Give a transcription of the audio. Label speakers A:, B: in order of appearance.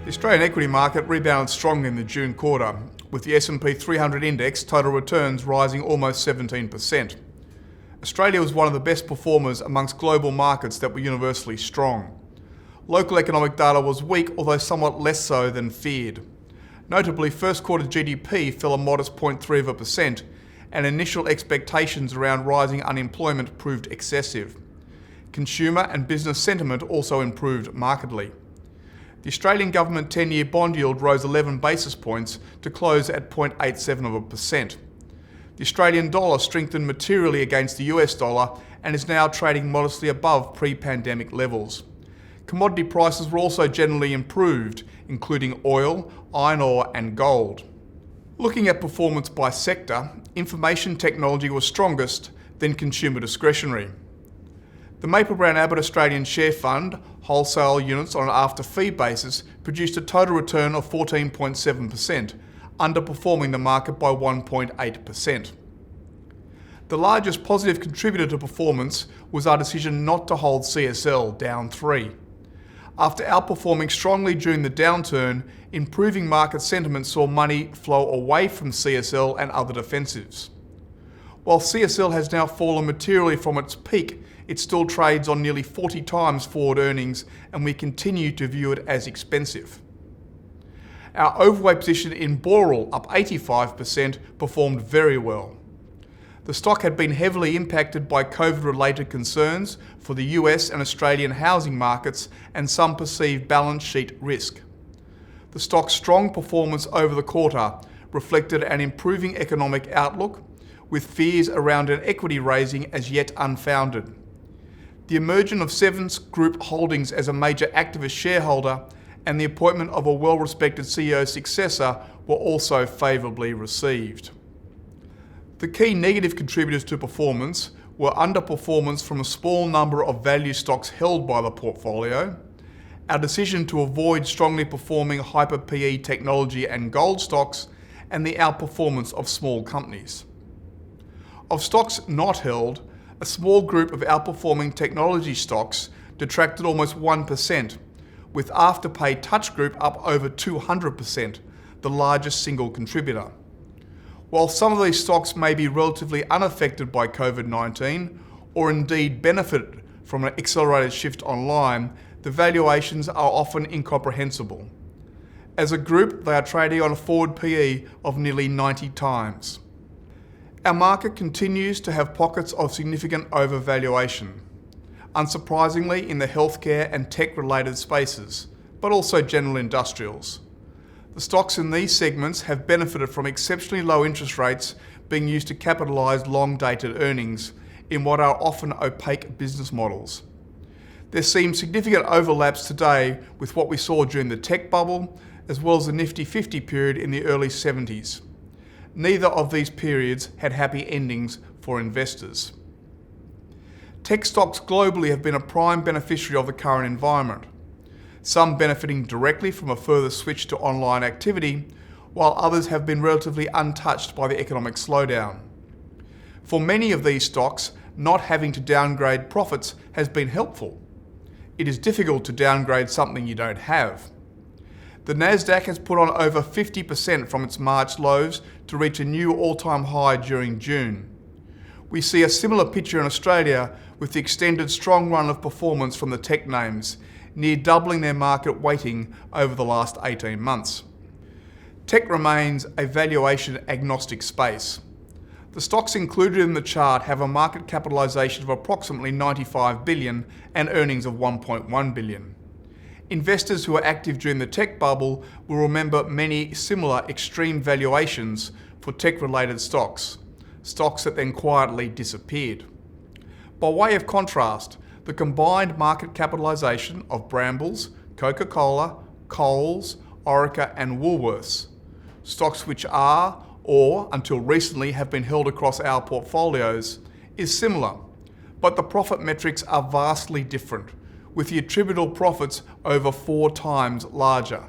A: The Australian equity market rebounded strongly in the June quarter, with the S&P 300 index total returns rising almost 17%. Australia was one of the best performers amongst global markets that were universally strong. Local economic data was weak, although somewhat less so than feared. Notably, first quarter GDP fell a modest 0.3%, and initial expectations around rising unemployment proved excessive. Consumer and business sentiment also improved markedly. The Australian government 10-year bond yield rose 11 basis points to close at 0.87%. The Australian dollar strengthened materially against the US dollar and is now trading modestly above pre-pandemic levels. Commodity prices were also generally improved, including oil, iron ore and gold. Looking at performance by sector, information technology was strongest, then consumer discretionary. The Maple Brown Abbott Australian Share Fund, wholesale units on an after-fee basis, produced a total return of 14.7%, underperforming the market by 1.8%. The largest positive contributor to performance was our decision not to hold CSL, down 3. After outperforming strongly during the downturn, improving market sentiment saw money flow away from CSL and other defensives. While CSL has now fallen materially from its peak, it still trades on nearly 40 times forward earnings, and we continue to view it as expensive. Our overweight position in Boral, up 85%, performed very well. The stock had been heavily impacted by COVID-related concerns for the US and Australian housing markets and some perceived balance sheet risk. The stock's strong performance over the quarter reflected an improving economic outlook, with fears around an equity raising as yet unfounded. The emergence of Seven's Group Holdings as a major activist shareholder and the appointment of a well-respected CEO successor were also favourably received. The key negative contributors to performance were underperformance from a small number of value stocks held by the portfolio, our decision to avoid strongly performing hyper-PE technology and gold stocks, and the outperformance of small companies. Of stocks not held, a small group of outperforming technology stocks detracted almost 1%, with Afterpay Touch Group up over 200%, the largest single contributor. While some of these stocks may be relatively unaffected by COVID-19, or indeed benefited from an accelerated shift online, the valuations are often incomprehensible. As a group, they are trading on a forward PE of nearly 90 times. Our market continues to have pockets of significant overvaluation, unsurprisingly in the healthcare and tech-related spaces, but also general industrials. The stocks in these segments have benefited from exceptionally low interest rates being used to capitalise long-dated earnings in what are often opaque business models. There seem significant overlaps today with what we saw during the tech bubble, as well as the Nifty 50 period in the early 70s. Neither of these periods had happy endings for investors. Tech stocks globally have been a prime beneficiary of the current environment, some benefiting directly from a further switch to online activity, while others have been relatively untouched by the economic slowdown. For many of these stocks, not having to downgrade profits has been helpful. It is difficult to downgrade something you don't have. The Nasdaq has put on over 50% from its March lows to reach a new all-time high during June. We see a similar picture in Australia with the extended strong run of performance from the tech names, near doubling their market weighting over the last 18 months. Tech remains a valuation agnostic space. The stocks included in the chart have a market capitalisation of approximately $95 billion and earnings of $1.1 billion. Investors who are active during the tech bubble will remember many similar extreme valuations for tech-related stocks that then quietly disappeared. By way of contrast, the combined market capitalisation of Brambles, Coca-Cola, Coles, Orica and Woolworths, stocks which are, or until recently have been held across our portfolios, is similar, but the profit metrics are vastly different, with the attributable profits over 4 times larger.